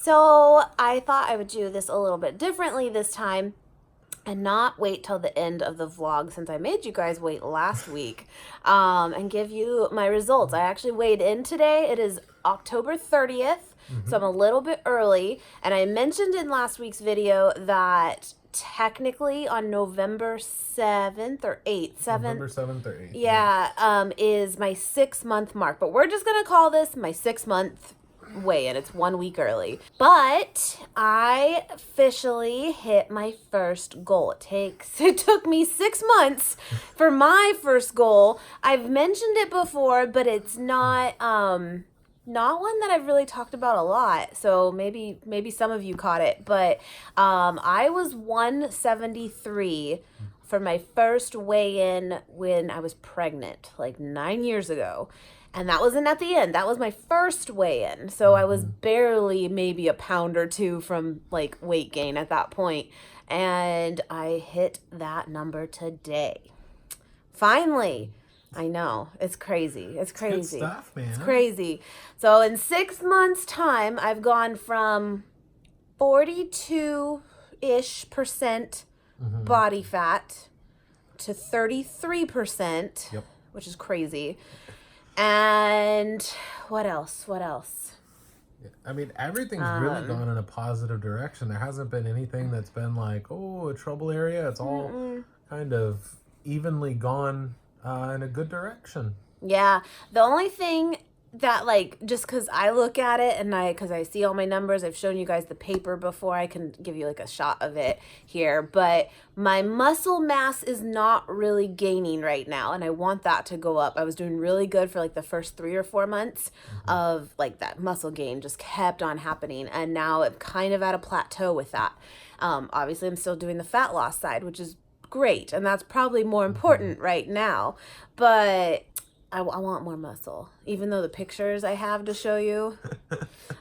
So I thought I would do this a little bit differently this time and not wait till the end of the vlog since I made you guys wait last week and give you my results. I actually weighed in today. It is October 30th, so I'm a little bit early. And I mentioned in last week's video that technically on November 7th or 8th, 7th. November 7th or 8th. Yeah, is my 6-month mark. But we're just going to call this my 6-month weigh-in. It's 1 week early. But I officially hit my first goal. It took me 6 months for my first goal. I've mentioned it before, but it's not one that I've really talked about a lot. So maybe some of you caught it, but I was 173 for my first weigh-in when I was pregnant, like 9 years ago. And that wasn't at the end. That was my first weigh-in. So I was barely maybe a pound or two from like weight gain at that point. And I hit that number today. Finally. I know. It's crazy. It's crazy. Good stuff, man. It's crazy. So in 6 months' time, I've gone from 42-ish% body fat to 33%, which is crazy. And what else? I mean, everything's really gone in a positive direction. There hasn't been anything that's been like, oh, a trouble area. It's all kind of evenly gone in a good direction. Yeah. The only thing that, like, just because I look at it and because I see all my numbers, I've shown you guys the paper before. I can give you like a shot of it here, but my muscle mass is not really gaining right now, and I want that to go up. I was doing really good for like the first 3 or 4 months of like that muscle gain just kept on happening, and now I'm kind of at a plateau with that. Obviously, I'm still doing the fat loss side, which is great, and that's probably more important right now, but I want more muscle, even though the pictures I have to show you,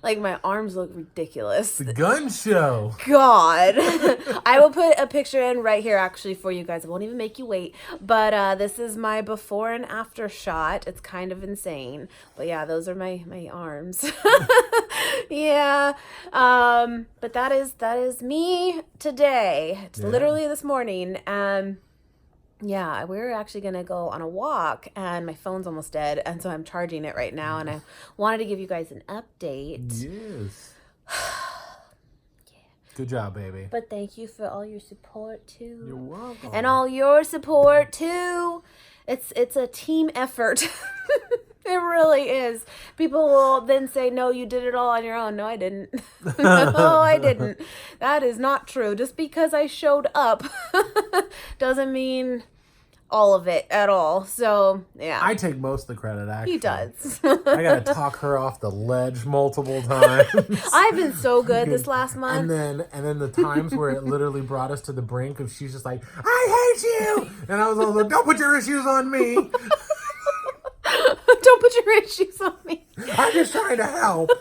like my arms look ridiculous. The gun show. God. I will put a picture in right here actually for you guys. I won't even make you wait. But this is my before and after shot. It's kind of insane. But yeah, those are my arms. Yeah. But that is me today. It's literally this morning. Yeah, we're actually going to go on a walk, and my phone's almost dead, and so I'm charging it right now, and I wanted to give you guys an update. Yes. Good job, baby. But thank you for all your support, too. You're welcome. And all your support, too. It's a team effort. It really is. People will then say, no, you did it all on your own. No, I didn't. No, I didn't. That is not true. Just because I showed up doesn't mean all of it at all. So, yeah. I take most of the credit, actually. He does. I got to talk her off the ledge multiple times. I've been so good this last month. And then the times where it literally brought us to the brink of she's just like, I hate you. And I was all like, don't put your issues on me. Don't put your issues on me. I'm just trying to help.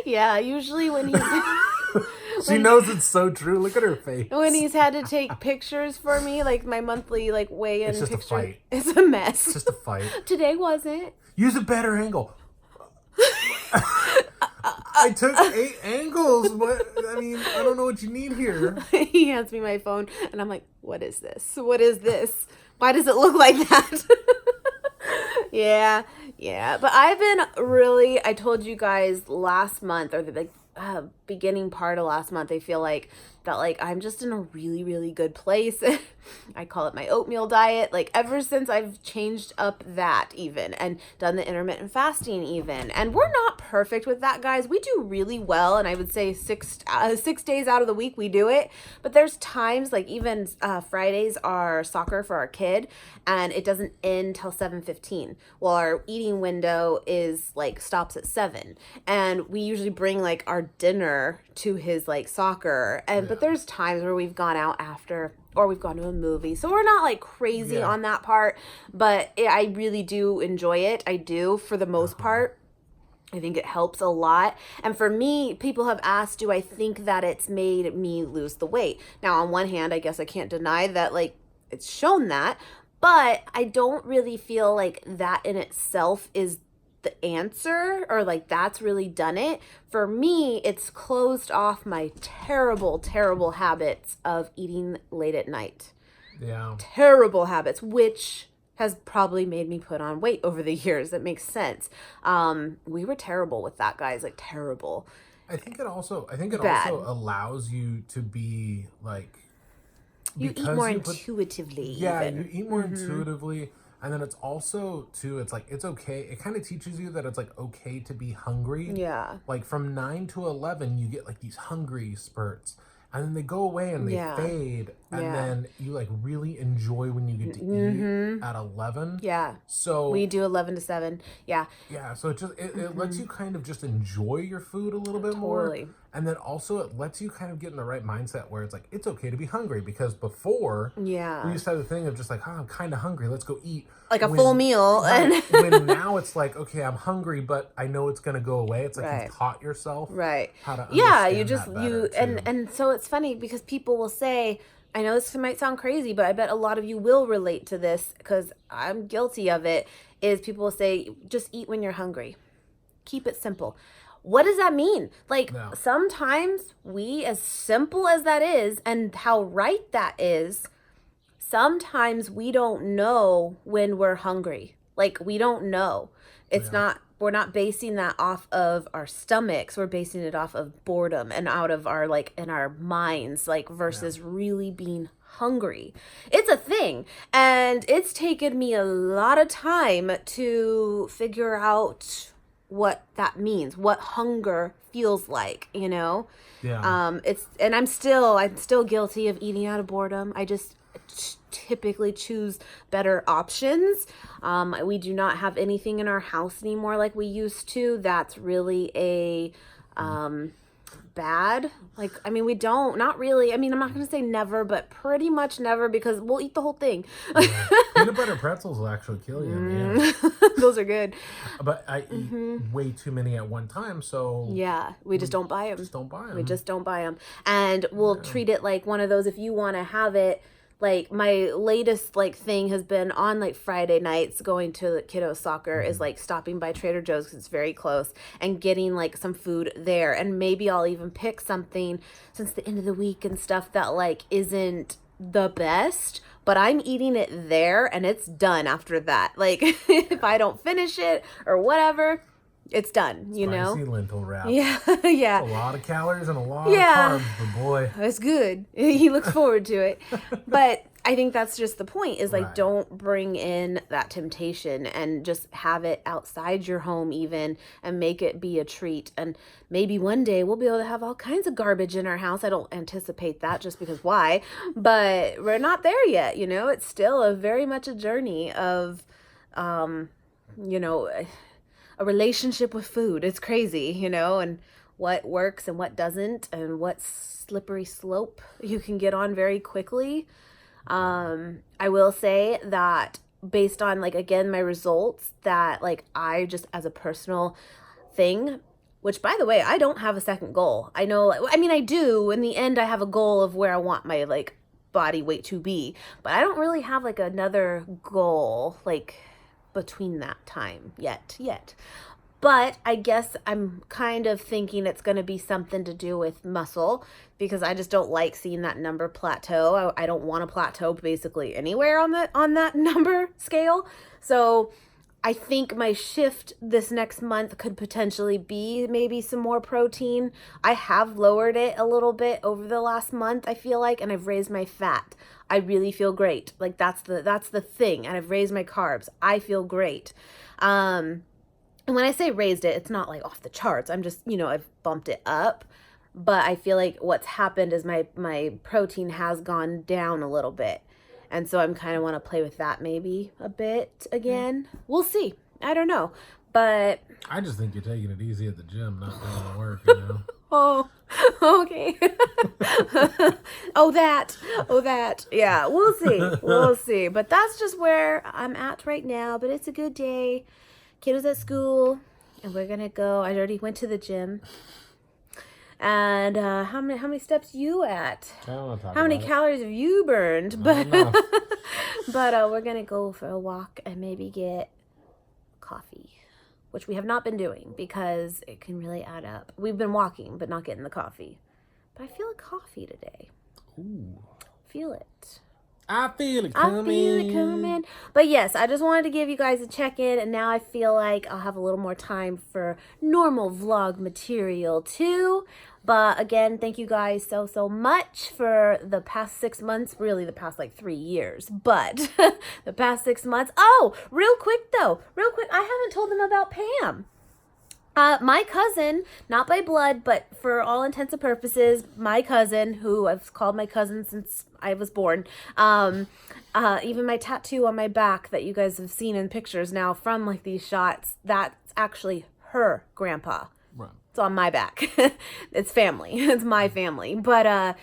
Yeah, usually when he's... She knows it's so true. Look at her face. When he's had to take pictures for me, like my monthly like weigh-in It's just picture. a fight. It's a mess. It's just a fight. Today wasn't. Use a better angle. I took 8 angles, but I mean, I don't know what you need here. He hands me my phone, and I'm like, what is this? What is this? Why does it look like that? Yeah. But I've been I told you guys last month, or the beginning part of last month, I feel like that like I'm just in a really, really good place. I call it my oatmeal diet. Like ever since I've changed up that even and done the intermittent fasting even. And we're not perfect with that, guys. We do really well. And I would say 6 days out of the week we do it. But there's times like even Fridays are soccer for our kid and it doesn't end till 7:15. Well, our eating window is like stops at 7. And we usually bring like our dinner to his like soccer. And but there's times where we've gone out after or we've gone to a movie. So we're not like crazy on that part, but I really do enjoy it. I do for the most part. I think it helps a lot. And for me, people have asked, do I think that it's made me lose the weight? Now, on one hand, I guess I can't deny that like it's shown that, but I don't really feel like that in itself is the answer, or like that's really done it. For me, it's closed off my terrible, terrible habits of eating late at night. Yeah. Terrible habits, which has probably made me put on weight over the years. That makes sense. We were terrible with that, guys, like terrible. I think it also allows you to be like, you eat more intuitively. Yeah, you eat more intuitively. And then it's also, too, it's like, it's okay. It kind of teaches you that it's like okay to be hungry. Yeah. Like from 9 to 11, you get like these hungry spurts. And then they go away and they fade. And then you like really enjoy when you get to eat at 11. Yeah. So we do 11 to 7. Yeah. Yeah. So it lets you kind of just enjoy your food a little bit more. And then also it lets you kind of get in the right mindset where it's like, it's okay to be hungry. Because before, we used to have the thing of just like, oh, I'm kind of hungry. Let's go eat. Like a full meal. Right, when now it's like, okay, I'm hungry, but I know it's going to go away. It's like you've taught yourself how to understand and so it's funny because people will say, I know this might sound crazy, but I bet a lot of you will relate to this because I'm guilty of it, is people will say, just eat when you're hungry. Keep it simple. What does that mean? Like, sometimes we, as simple as that is, and how right that is, sometimes we don't know when we're hungry. Like, we don't know. It's not, we're not basing that off of our stomachs. We're basing it off of boredom and out of our, like, in our minds, like, versus really being hungry. It's a thing. And it's taken me a lot of time to figure out what that means, what hunger feels like, you know? And I'm still guilty of eating out of boredom. I just typically choose better options. We do not have anything in our house anymore like we used to. That's really a bad. Like, I mean, we don't, not really. I mean, I'm not going to say never, but pretty much never, because we'll eat the whole thing. Peanut butter pretzels will actually kill you in the end. Those are good. But I eat way too many at one time, so... Yeah, we just don't buy them. We just don't buy them. And we'll treat it like one of those, if you want to have it. Like, my latest, like, thing has been on, like, Friday nights, going to kiddo soccer, is, like, stopping by Trader Joe's, because it's very close, and getting, like, some food there. And maybe I'll even pick something, since the end of the week and stuff, that, like, isn't the best, but I'm eating it there, and it's done after that. Like, if I don't finish it, or whatever... It's done, you know? Spicy lentil wrap. Yeah. A lot of calories and a lot of carbs, but boy. It's good. He looks forward to it. But I think that's just the point, is like, don't bring in that temptation, and just have it outside your home even, and make it be a treat. And maybe one day we'll be able to have all kinds of garbage in our house. I don't anticipate that, just because why? But we're not there yet, you know? It's still very much a journey of, you know... a relationship with food. It's crazy, you know, and what works and what doesn't, and what slippery slope you can get on very quickly. I will say that based on, like, again, my results, that, like, I just, as a personal thing, which, by the way, I don't have a second goal. I know, I mean, I do. In the end, I have a goal of where I want my, like, body weight to be, but I don't really have, like, another goal, like, between that time yet. But I guess I'm kind of thinking it's going to be something to do with muscle, because I just don't like seeing that number plateau. I don't want to plateau basically anywhere on that number scale. So I think my shift this next month could potentially be maybe some more protein. I have lowered it a little bit over the last month, I feel like, and I've raised my fat. I really feel great. Like, that's the thing. And I've raised my carbs. I feel great. And when I say raised it, it's not like off the charts. I'm just, you know, I've bumped it up. But I feel like what's happened is my protein has gone down a little bit. And so I'm kind of want to play with that maybe a bit again. We'll see. I don't know. But I just think you're taking it easy at the gym, not doing the work, you know. Oh, okay. Oh, that. Yeah, we'll see. But that's just where I'm at right now. But it's a good day. Kiddo's at school, and we're gonna go. I already went to the gym. And how many steps you at? I don't want to talk How many about calories have you burned? But but we're gonna go for a walk and maybe get coffee which we have not been doing because it can really add up. We've been walking, but not getting the coffee. But I feel a coffee today. Ooh. Feel it. I feel it coming. But yes, I just wanted to give you guys a check-in, and now I feel like I'll have a little more time for normal vlog material too. But again, thank you guys so much for the past 6 months, really the past like 3 years, but the past 6 months. Oh, real quick, I haven't told them about Pam. My cousin, not by blood, but for all intents and purposes, my cousin, who I've called my cousin since I was born, even my tattoo on my back that you guys have seen in pictures now from like these shots, that's actually her grandpa. Right. It's on my back. It's family. It's my family. But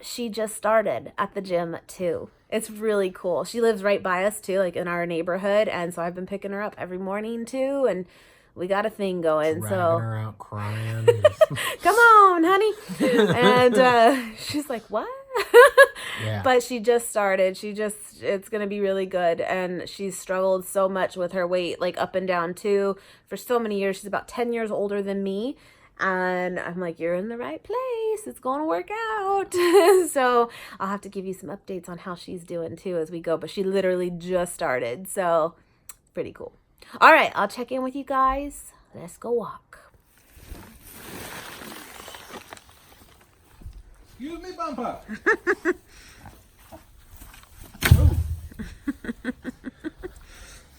she just started at the gym too. It's really cool. She lives right by us too, like in our neighborhood, and so I've been picking her up every morning too, and we got a thing going. Dragging so her out crying. Come on, honey. And she's like, what? Yeah. But she just started. It's going to be really good. And she's struggled so much with her weight, like up and down too, for so many years. She's about 10 years older than me. And I'm like, you're in the right place. It's going to work out. So I'll have to give you some updates on how she's doing too as we go. But she literally just started. So pretty cool. All right, I'll check in with you guys. Let's go walk. Excuse me, bumper.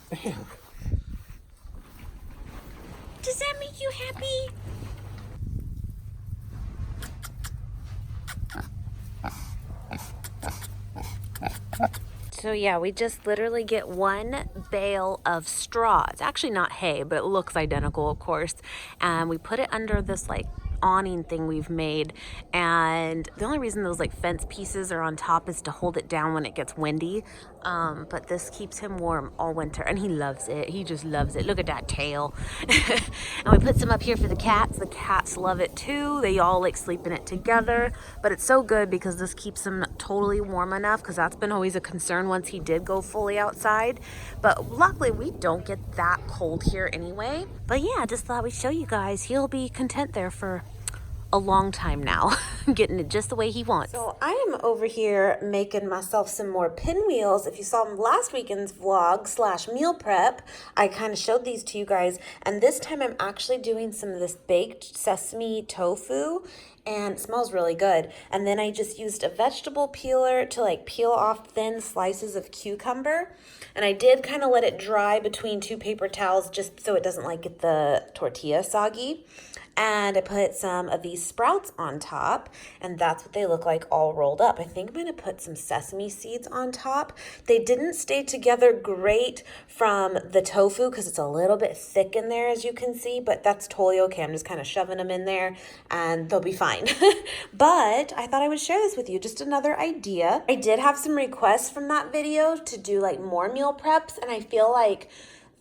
Damn. Does that make you happy? So yeah, we just literally get one bale of straw. It's actually not hay, but it looks identical, of course. And we put it under this like awning thing we've made, and the only reason those like fence pieces are on top is to hold it down when it gets windy. But this keeps him warm all winter, and he loves it. He just loves it. Look at that tail. And we put some up here for the cats. The cats love it too. They all like sleep in it together, but it's so good because this keeps him totally warm enough, because that's been always a concern once he did go fully outside. But luckily we don't get that cold here anyway. But yeah, just thought we'd show you guys. He'll be content there for a long time now, getting it just the way he wants. So I am over here making myself some more pinwheels. If you saw last weekend's vlog / meal prep, I kind of showed these to you guys, and this time I'm actually doing some of this baked sesame tofu, and it smells really good. And then I just used a vegetable peeler to like peel off thin slices of cucumber, and I did kind of let it dry between 2 paper towels just so it doesn't like get the tortilla soggy. And I put some of these sprouts on top, and that's what they look like all rolled up. I think I'm going to put some sesame seeds on top. They didn't stay together great from the tofu because it's a little bit thick in there, as you can see, but that's totally okay. I'm just kind of shoving them in there and they'll be fine. But I thought I would share this with you, just another idea. I did have some requests from that video to do like more meal preps, and I feel like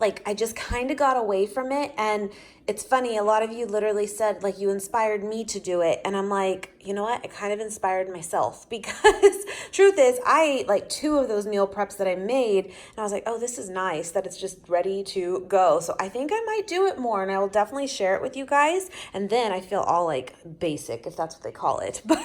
I just kind of got away from it. And it's funny, a lot of you literally said like you inspired me to do it, and I'm like, you know what, I kind of inspired myself, because truth is I ate like 2 of those meal preps that I made, and I was like, oh, this is nice that it's just ready to go. So I think I might do it more, and I will definitely share it with you guys. And then I feel all like basic, if that's what they call it. But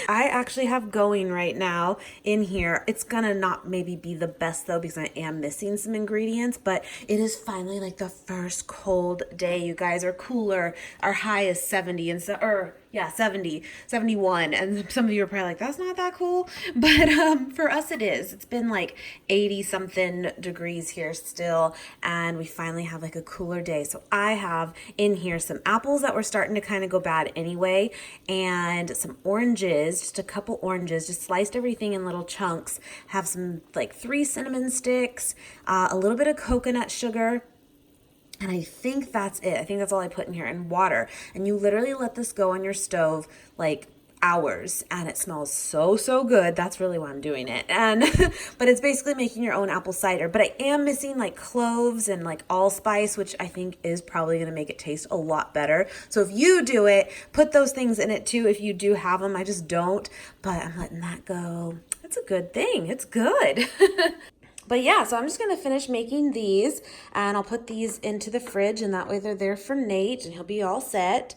I actually have going right now in here. It's gonna not maybe be the best though, because I am missing some ingredients, but it is finally like the first cold day, you guys, are cooler. Our high is 70 and so, or yeah, 70, 71. And some of you are probably like, that's not that cool. But for us it is. It's been like 80 something degrees here still, and we finally have like a cooler day. So I have in here some apples that were starting to kind of go bad anyway, and some oranges, just a couple oranges, just sliced everything in little chunks. Have some like 3 cinnamon sticks, a little bit of coconut sugar, and I think that's it. I think that's all I put in here, and water. And you literally let this go on your stove like hours, and it smells so good. That's really why I'm doing it. And but it's basically making your own apple cider. But I am missing like cloves and like allspice, which I think is probably going to make it taste a lot better. So if you do it, put those things in it too if you do have them. I just don't, but I'm letting that go. It's a good thing. It's good. But yeah, so I'm just going to finish making these, and I'll put these into the fridge, and that way they're there for Nate and he'll be all set.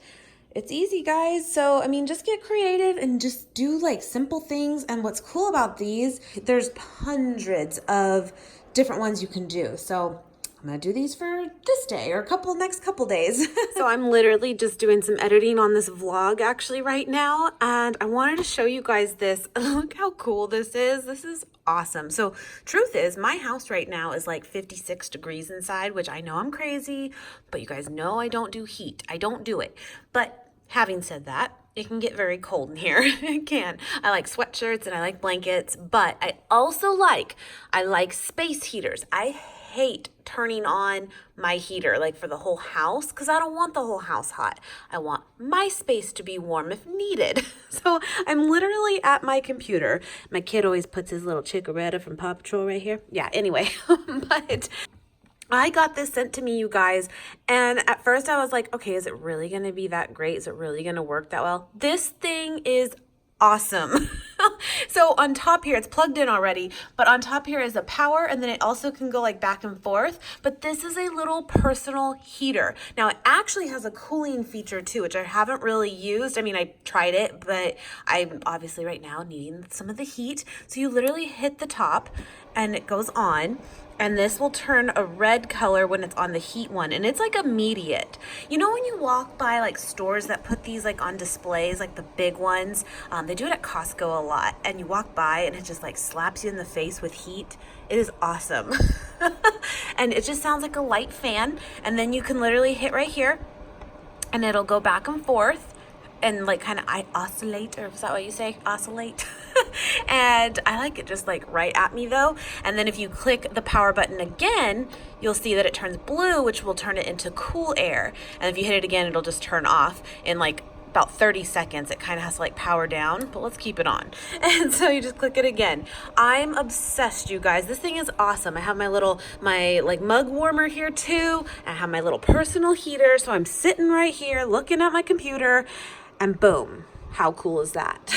It's easy, guys. So, I mean, just get creative and just do like simple things. And what's cool about these, there's hundreds of different ones you can do. So I'm going to do these for this day or next couple days. So I'm literally just doing some editing on this vlog actually right now. And I wanted to show you guys this. Look how cool this is. This is awesome. So truth is, my house right now is like 56 degrees inside, which I know I'm crazy, but you guys know I don't do heat. I don't do it. But having said that, it can get very cold in here. It can. I like sweatshirts and I like blankets, but I also like space heaters. I hate turning on my heater like for the whole house because I don't want the whole house hot. I want my space to be warm if needed. So I'm literally at my computer. My kid always puts his little Chikoretta from Paw Patrol right here. Yeah, anyway, but I got this sent to me, you guys, and at first I was like, okay, is it really going to be that great? Is it really going to work that well? This thing is awesome. So on top here, it's plugged in already, but on top here is a power, and then it also can go like back and forth, but this is a little personal heater. Now it actually has a cooling feature too, which I haven't really used. I mean, I tried it, but I'm obviously right now needing some of the heat. So you literally hit the top and it goes on. And this will turn a red color when it's on the heat one. And it's like immediate. You know when you walk by like stores that put these like on displays, like the big ones, they do it at Costco a lot. And you walk by and it just like slaps you in the face with heat. It is awesome. And it just sounds like a light fan. And then you can literally hit right here and it'll go back and forth and like kind of oscillate, or is that what you say? Oscillate. And I like it just like right at me though. And then if you click the power button again, you'll see that it turns blue, which will turn it into cool air. And if you hit it again, it'll just turn off in like about 30 seconds. It kind of has to like power down, but let's keep it on. And so you just click it again. I'm obsessed, you guys. This thing is awesome. I have my like mug warmer here too. I have my little personal heater. So I'm sitting right here looking at my computer and boom, how cool is that?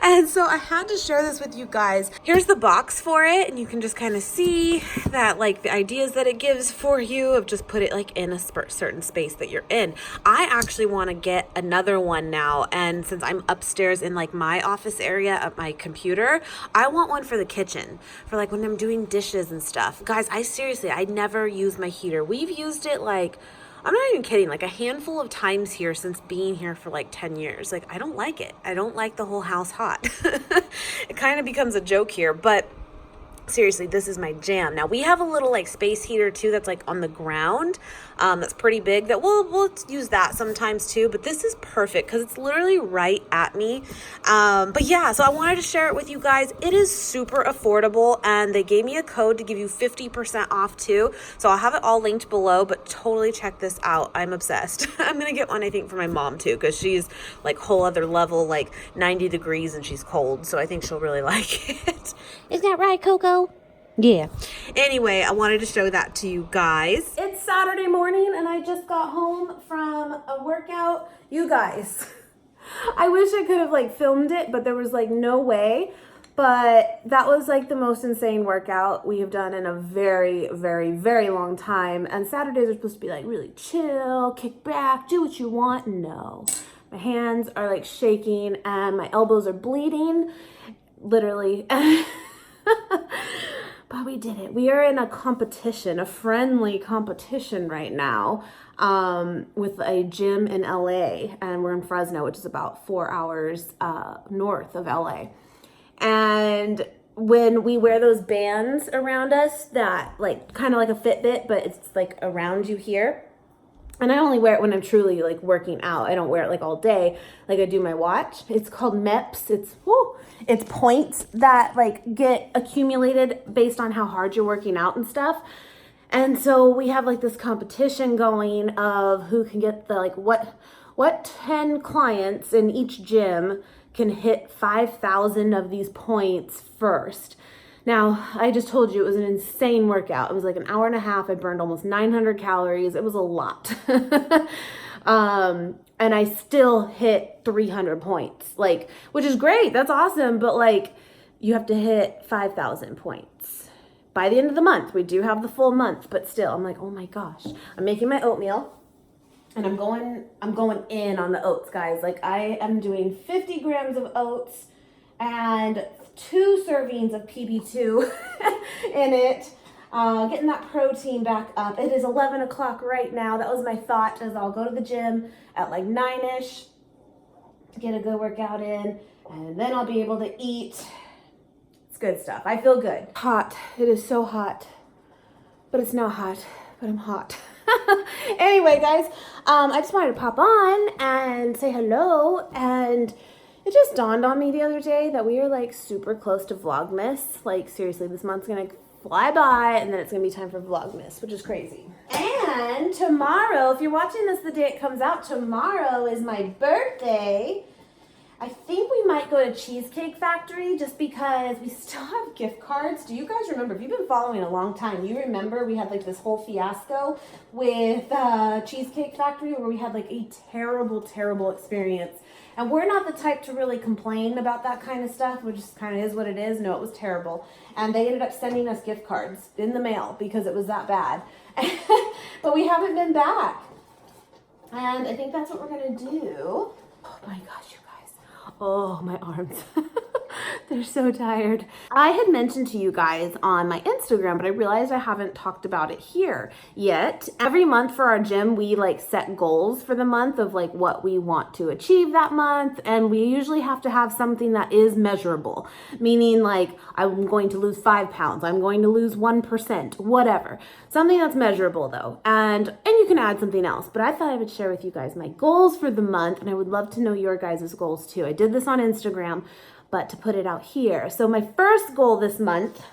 And so I had to share this with you guys. Here's the box for it, and you can just kind of see that like the ideas that it gives for you of just put it like in a certain space that you're in. I actually want to get another one now, and since I'm upstairs in like my office area at my computer, I want one for the kitchen for like when I'm doing dishes and stuff. Guys, I never use my heater. We've used it like, I'm not even kidding, like a handful of times here since being here for like 10 years. Like, I don't like it. I don't like the whole house hot. It kind of becomes a joke here, but seriously, this is my jam. Now we have a little like space heater too that's like on the ground. That's pretty big that we'll use that sometimes too, but this is perfect because it's literally right at me. But yeah, so I wanted to share it with you guys. It is super affordable, and they gave me a code to give you 50% off too. So I'll have it all linked below, but totally check this out. I'm obsessed. I'm gonna get one, I think, for my mom too, because she's like whole other level, like 90 degrees and she's cold. So I think she'll really like it. Isn't that right, Coco? Yeah. Anyway, I wanted to show that to you guys. It's Saturday morning and I just got home from a workout. You guys, I wish I could have like filmed it, but there was like no way. But that was like the most insane workout we have done in a very, very, very long time. And Saturdays are supposed to be like really chill, kick back, do what you want. No, my hands are like shaking and my elbows are bleeding, literally. But we did it. We are in a competition, a friendly competition right now, with a gym in LA, and we're in Fresno, which is about 4 hours north of LA. And when we wear those bands around us that like kind of like a Fitbit, but it's like around you here. And I only wear it when I'm truly like working out. I don't wear it like all day like I do my watch. It's called MEPS. It's points that like get accumulated based on how hard you're working out and stuff. And so we have like this competition going of who can get the like what 10 clients in each gym can hit 5,000 of these points first. Now, I just told you it was an insane workout. It was like an hour and a half. I burned almost 900 calories. It was a lot. And I still hit 300 points, like, which is great. That's awesome. But like, you have to hit 5,000 points. by the end of the month. We do have the full month, but still, I'm like, oh my gosh. I'm making my oatmeal. And I'm going in on the oats, guys. Like, I am doing 50 grams of oats and 2 servings of PB2 in it. Getting that protein back up. It is 11 o'clock right now. That was my thought, as I'll go to the gym at like 9-ish, get a good workout in, and then I'll be able to eat. It's good stuff. I feel good. Hot. It is so hot. But it's not hot. But I'm hot. Anyway, guys, I just wanted to pop on and say hello. And it just dawned on me the other day that we are like super close to Vlogmas. Like, seriously, this month's gonna fly by and then it's gonna be time for Vlogmas, which is crazy. And tomorrow, if you're watching this the day it comes out, tomorrow is my birthday. I think we might go to Cheesecake Factory just because we still have gift cards. Do you guys remember? If you've been following a long time, you remember we had like this whole fiasco with Cheesecake Factory where we had like a terrible, terrible experience. And we're not the type to really complain about that kind of stuff, which just kind of is what it is. No, it was terrible. And they ended up sending us gift cards in the mail because it was that bad. But we haven't been back. And I think that's what we're going to do. Oh my gosh, you guys. Oh, my arms. They're so tired. I had mentioned to you guys on my Instagram, but I realized I haven't talked about it here yet. Every month for our gym, we like set goals for the month of like what we want to achieve that month. And we usually have to have something that is measurable, meaning like I'm going to lose 5 pounds. I'm going to lose 1%, whatever. Something that's measurable though. And you can add something else, but I thought I would share with you guys my goals for the month. And I would love to know your guys' goals too. I did this on Instagram, but to put it out here. So my first goal this month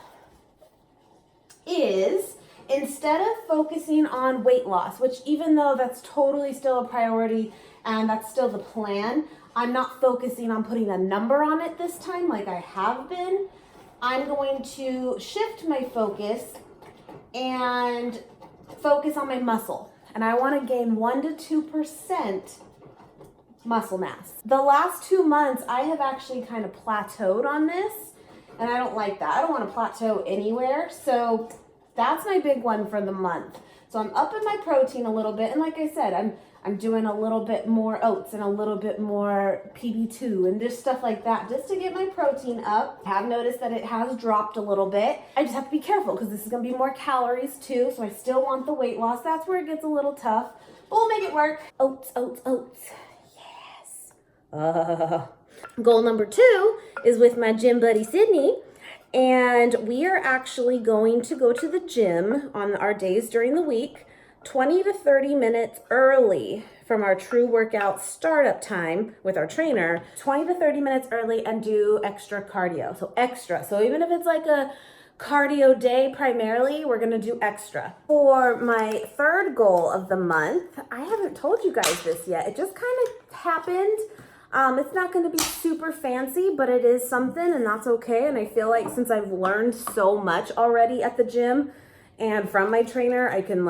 is, instead of focusing on weight loss, which even though that's totally still a priority and that's still the plan, I'm not focusing on putting a number on it this time like I have been. I'm going to shift my focus and focus on my muscle. And I want to gain 1 to 2% muscle mass. The last 2 months, I have actually kind of plateaued on this, and I don't like that. I don't want to plateau anywhere, so that's my big one for the month. So I'm upping my protein a little bit, and like I said, I'm doing a little bit more oats and a little bit more PB2 and just stuff like that, just to get my protein up. I have noticed that it has dropped a little bit. I just have to be careful because this is going to be more calories too, so I still want the weight loss. That's where it gets a little tough, but we'll make it work. Oats, oats, oats. Goal number 2 is with my gym buddy Sydney, and we are actually going to go to the gym on our days during the week 20 to 30 minutes early from our true workout startup time with our trainer, 20 to 30 minutes early, and do extra cardio. So even if it's like a cardio day primarily, we're gonna do extra. For my third goal of the month, I haven't told you guys this yet. It just kind of happened. It's not going to be super fancy, but it is something, and that's okay. And I feel like since I've learned so much already at the gym and from my trainer, I can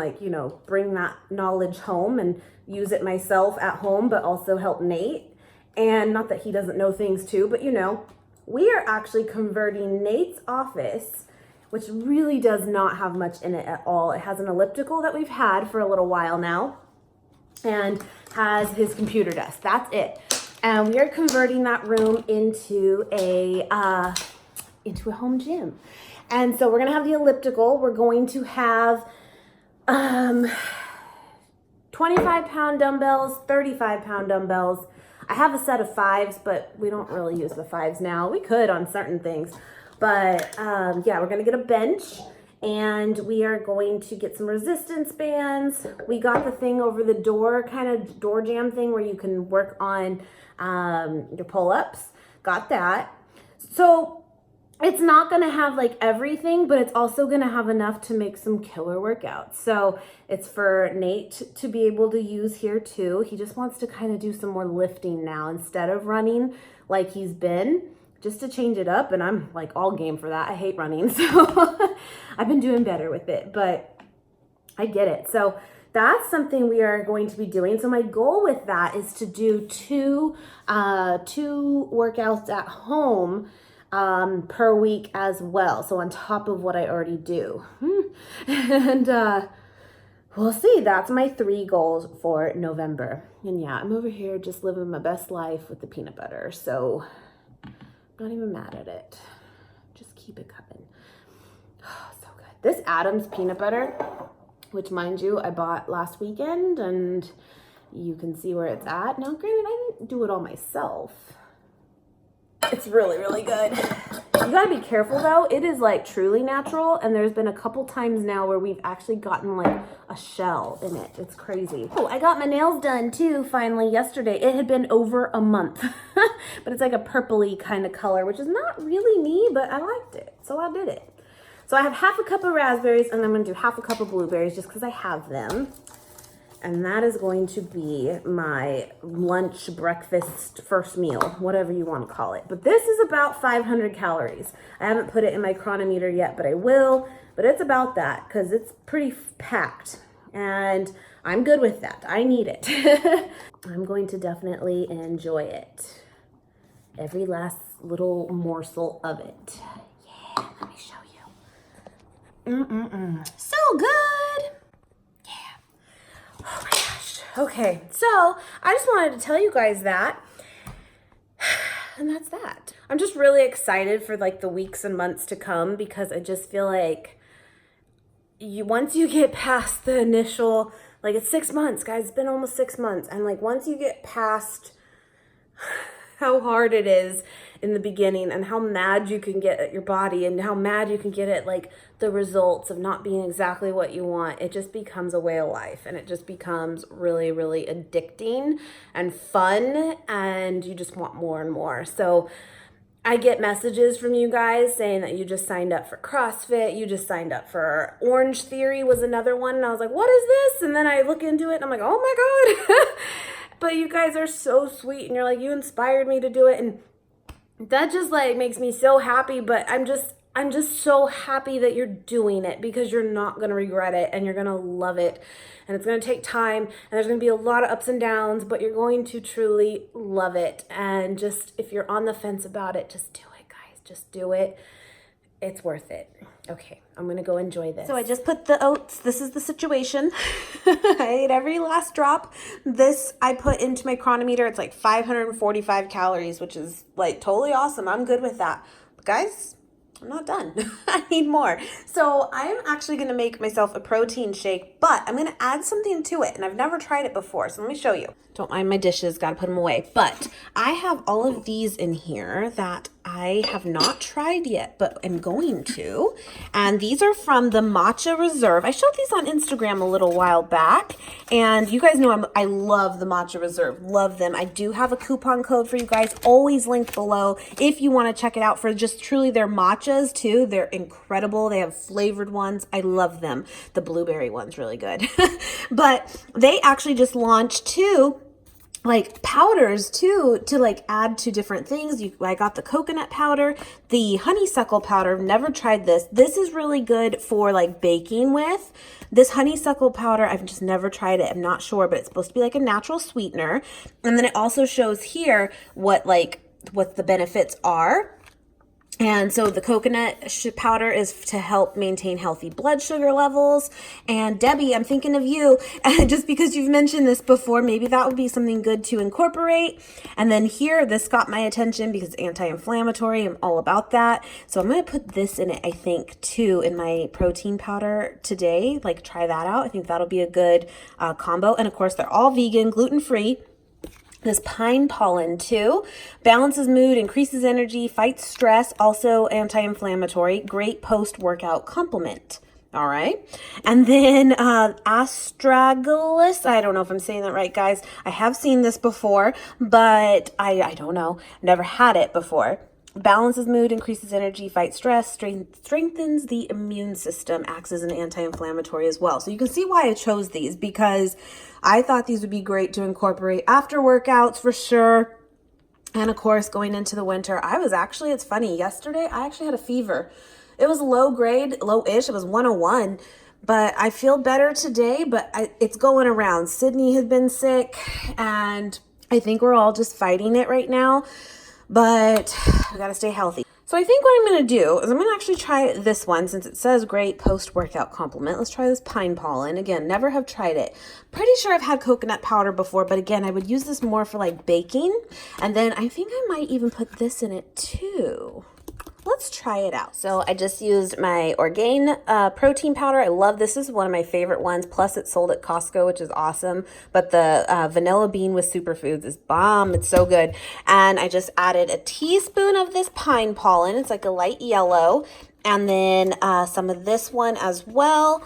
bring that knowledge home and use it myself at home, but also help Nate. And not that he doesn't know things too, but we are actually converting Nate's office, which really does not have much in it at all. It has an elliptical that we've had for a little while now and has his computer desk. That's it. And we are converting that room into a home gym. And so we're gonna have the elliptical. We're going to have 25-pound dumbbells, 35-pound dumbbells. I have a set of 5s, but we don't really use the 5s now. We could on certain things. But yeah, we're gonna get a bench, and we are going to get some resistance bands. We got the thing over the door, kind of door jam thing where you can work on your pull-ups. Got that. So it's not going to have like everything, but it's also going to have enough to make some killer workouts. So it's for Nate to be able to use here too. He just wants to kind of do some more lifting now instead of running like he's been, just to change it up. And I'm like all game for that. I hate running, so I've been doing better with it, but I get it. So that's something we are going to be doing. So my goal with that is to do two workouts at home per week as well. So on top of what I already do. And we'll see. That's my 3 goals for November. And yeah, I'm over here just living my best life with the peanut butter. So I'm not even mad at it. Just keep it coming. Oh, so good. This Adam's peanut butter, which mind you, I bought last weekend, and you can see where it's at. Now, granted, I didn't do it all myself. It's really, really good. You gotta be careful though. It is like truly natural, and there's been a couple times now where we've actually gotten like a shell in it. It's crazy. Oh, I got my nails done too finally yesterday. It had been over a month, but it's like a purpley kind of color, which is not really me, but I liked it, so I did it. So I have half a cup of raspberries, and I'm gonna do half a cup of blueberries just because I have them. And that is going to be my lunch, breakfast, first meal, whatever you want to call it. But this is about 500 calories. I haven't put it in my chronometer yet, but I will. But it's about that because it's pretty packed. And I'm good with that. I need it. I'm going to definitely enjoy it. Every last little morsel of it. Yeah, let me show you. So good. Oh my gosh. Okay, so I just wanted to tell you guys that. And that's that. I'm just really excited for like the weeks and months to come, because I just feel like once you get past the initial, like it's 6 months, guys. It's been almost 6 months. And like once you get past how hard it is in the beginning, and how mad you can get at your body, and how mad you can get at like the results of not being exactly what you want, it just becomes a way of life, and it just becomes really, really addicting and fun, and you just want more and more. So I get messages from you guys saying that you just signed up for CrossFit, you just signed up for Orange Theory was another one, and I was like, what is this? And then I look into it and I'm like, oh my God. But you guys are so sweet, and you're like, you inspired me to do it, and that just like makes me so happy. But I'm just so happy that you're doing it, because you're not going to regret it, and you're going to love it, and it's going to take time, and there's going to be a lot of ups and downs, but you're going to truly love it. And just, if you're on the fence about it, just do it, guys. Just do it. It's worth it. Okay, I'm gonna go enjoy this. So I just put the oats. This is the situation. I ate every last drop. This I put into my chronometer. It's like 545 calories, which is like totally awesome. I'm good with that. But guys, I'm not done. I need more. So I'm actually gonna make myself a protein shake, but I'm gonna add something to it, and I've never tried it before. So let me show you. Don't mind my dishes, gotta put them away. But I have all of these in here that I have not tried yet, but I'm going to. And these are from the Matcha Reserve. I showed these on Instagram a little while back, and you guys know I love the Matcha Reserve. Love them. I do have a coupon code for you guys, always linked below if you want to check it out for just truly their matchas too. They're incredible. They have flavored ones. I love them. The blueberry one's really good. But they actually just launched 2 like powders too, to like add to different things. I got the coconut powder, the honeysuckle powder. Never tried this. This is really good for like baking with. This honeysuckle powder, I've just never tried it. I'm not sure, but it's supposed to be like a natural sweetener. And then it also shows here what the benefits are. And so the coconut powder is to help maintain healthy blood sugar levels. And Debbie, I'm thinking of you, just because you've mentioned this before, maybe that would be something good to incorporate. And then here, this got my attention because it's anti-inflammatory. I'm all about that. So I'm going to put this in it, I think, too, in my protein powder today. Like, try that out. I think that'll be a good combo. And of course, they're all vegan, gluten-free. This pine pollen too, balances mood, increases energy, fights stress, also anti-inflammatory, great post-workout complement. All right. And then astragalus, I don't know if I'm saying that right, guys. I have seen this before, but I don't know. Never had it before. Balances mood, increases energy, fights stress, strengthens the immune system, acts as an anti-inflammatory as well. So you can see why I chose these, because I thought these would be great to incorporate after workouts for sure. And of course, going into the winter, it's funny, yesterday I actually had a fever. It was low grade, low-ish, it was 101. But I feel better today, but it's going around. Sydney has been sick, and I think we're all just fighting it right now. But we gotta stay healthy. So I think what I'm going to do is I'm going to actually try this one since it says great post-workout complement. Let's try this pine pollen. Again, never have tried it. Pretty sure I've had coconut powder before, but again, I would use this more for like baking. And then I think I might even put this in it too. Let's try it out. So I just used my Orgain protein powder. I love this. This is one of my favorite ones. Plus it's sold at Costco, which is awesome. But the vanilla bean with superfoods is bomb. It's so good. And I just added a teaspoon of this pine pollen. It's like a light yellow. And then some of this one as well.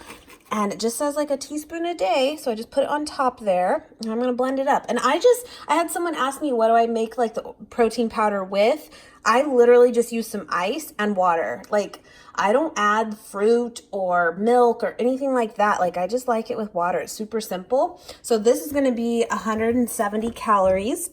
And it just says like a teaspoon a day. So I just put it on top there. And I'm going to blend it up. And I had someone ask me, what do I make like the protein powder with? I literally just use some ice and water. Like, I don't add fruit or milk or anything like that. Like, I just like it with water. It's super simple. So this is going to be 170 calories.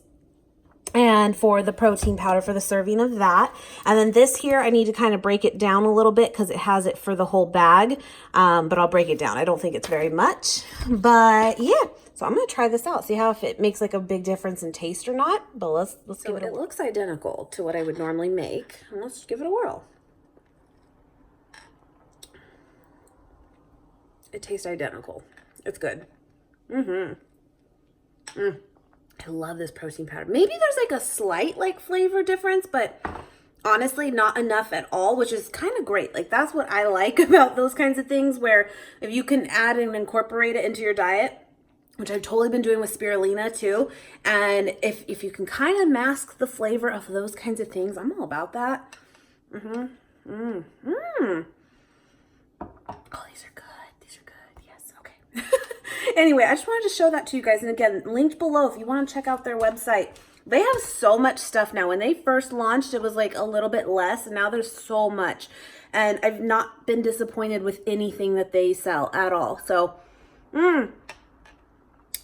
And for the protein powder, for the serving of that. And then this here, I need to kind of break it down a little bit because it has it for the whole bag. But I'll break it down. I don't think it's very much. But yeah, so I'm going to try this out. See how if it makes like a big difference in taste or not. But let's give it a whirl. It looks identical to what I would normally make. And let's give it a whirl. It tastes identical. It's good. I love this protein powder. Maybe there's like a slight like flavor difference, but honestly not enough at all, which is kind of great. Like that's what I like about those kinds of things, where if you can add and incorporate it into your diet, which I've totally been doing with spirulina too. And if you can kind of mask the flavor of those kinds of things, I'm all about that. Oh, these are good. These are good. Yes. Okay. Anyway, I just wanted to show that to you guys. And again, linked below if you want to check out their website. They have so much stuff now. When they first launched, it was like a little bit less. And now there's so much. And I've not been disappointed with anything that they sell at all. So,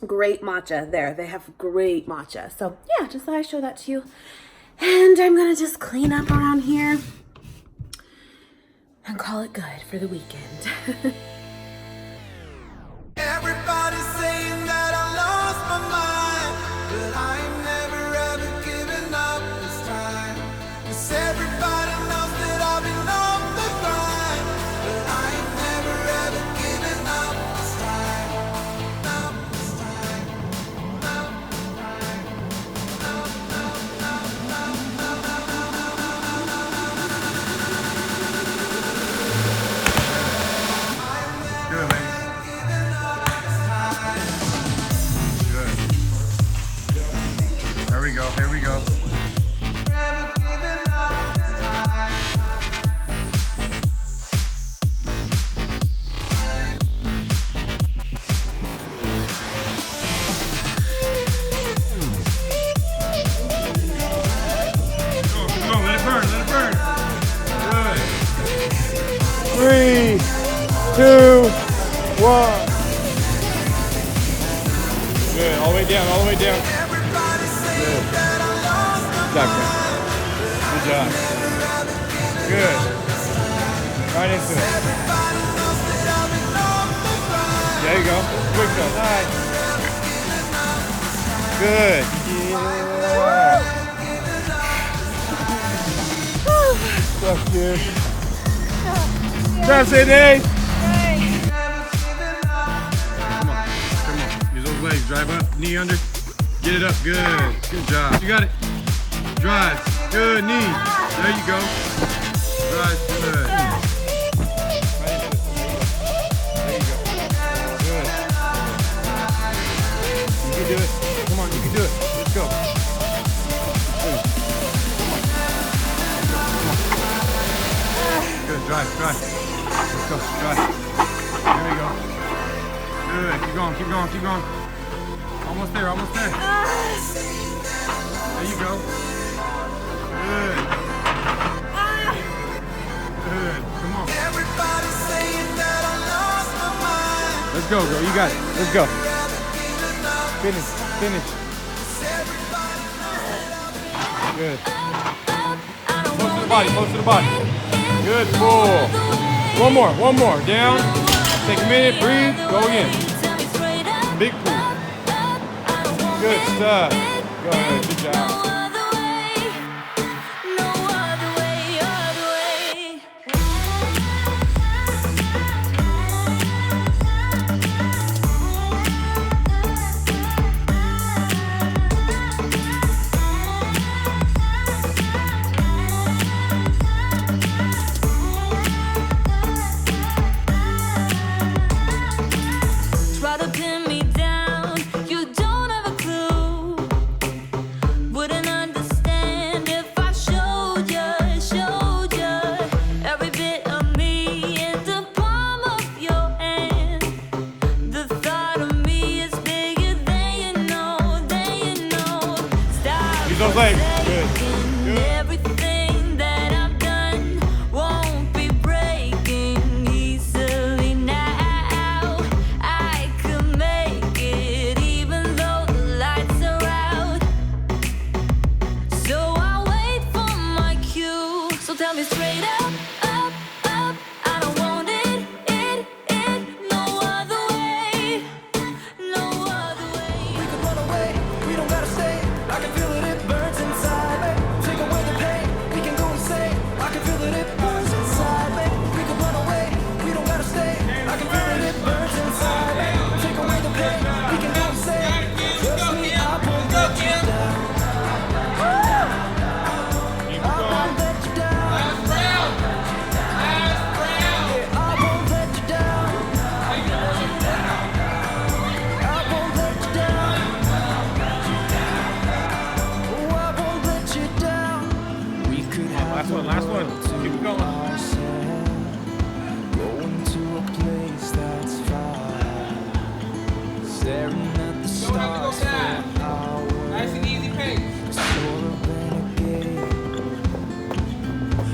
great matcha there. They have great matcha. So, yeah, just thought I'd show that to you. And I'm going to just clean up around here and call it good for the weekend. Everybody's saying that I lost my mind, but I ain't never ever given up this time. 'Cause everybody knows that I've been on the grind, but I ain't never ever given up this time. Up this time. Up this time. Up, up, up, up, Good, man. Here we go, here we go. Come on, let it burn, let it burn. Good. 3, 2, 1. Good, all the way down, all the way down. Good. Good job, Ken. Good job. Good. Right into it. There you go. Quick go. Nice. Good. Yeah. Tough, dude. Tough, Sydney. Come on. Use those legs. Drive up. Knee under. Get it up, good. Good job. You got it. Drive. Good knee. There you go. Drive, good. There you go. Good. You can do it. Come on, you can do it. Let's go. Good, drive, drive. Let's go, drive. There we go. Good, keep going, keep going, keep going. Almost there, almost there. There you go. Good. Good. Come on. Everybody's saying that I lost my mind. Let's go, girl. You got it. Let's go. Finish. Finish. Good. Close to the body. Close to the body. Good pull. One more. One more. Down. Take a minute. Breathe. Go again. Big pull. Good stuff. Good. Good job. those legs. Good. Everything that I've done won't be breaking easily now. I could make it even though the lights are out. So I'll wait for my cue. So tell me straight up, up, up. I don't want it, no other way, no other way. We could run away, we don't gotta stay. I can feel it, it burns inside me. Take away the pain, we can go insane. I can feel it, it burns inside me. We could run away, we don't gotta stay. I can feel it, it burns inside me. Take away the pain, we can go insane. Trust me, I won't let you down. Keep I won't going. let you down. Yeah, I won't let you down. I won't let you down. Oh, I won't let you down. We could have Last one. Keep it going. going to a place that's far, staring at the stars for hours. Nice and easy pace. Sort of renegade.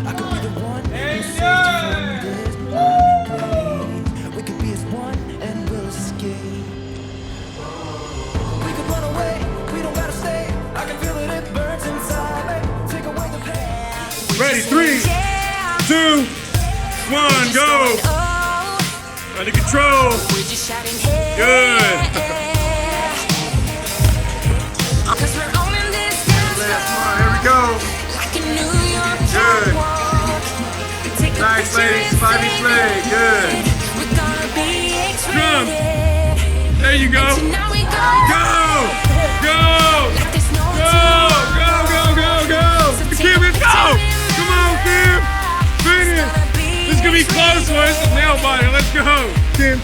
I could be the one who Hey, saves you from this lonely place. We could be as one and we'll escape. We could run away, we don't gotta stay. I can feel it, it burns inside me. Take away the pain. Ready, 3, 2, 1, go. Under control. We're just shouting, hey. Good. Cause we're owning this dance Come on, here we go. like a New York Good. catwalk. Take a Nice, picture ladies. and 5 each save leg. it. Good. We're gonna be Drum. X-rated. There you go. Tonight we go. Go. Go. Like there's no Go. Go. Kim, let's go. Come on, Kim. Finish. This is gonna be close one. This is nail biter. Let's go, Kim.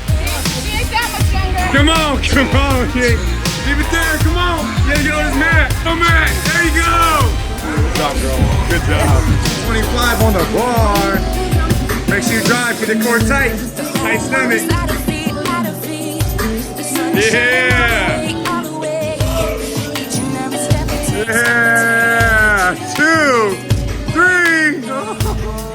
Come on, Kim. Leave it there. Come on. You gotta get on his mat. Oh, Matt. There you go. Good job, girl. Good job. 25 on the bar. Make sure you drive. Get the core tight. Tight stomach. Out of feet, out of feet. The sun is Yeah. shining all the way. Each and every step we take. Yeah. 2, 3,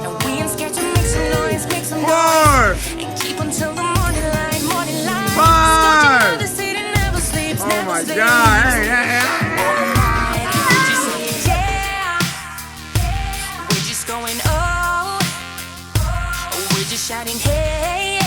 And we ain't scared to make some noise, make some 4. noise. And keep until the morning light, morning light. 5. Don't you know the city never sleeps, Oh never my sleeps. God. Hey. We're just saying, yeah. We're just going, oh. We're just shouting, hey.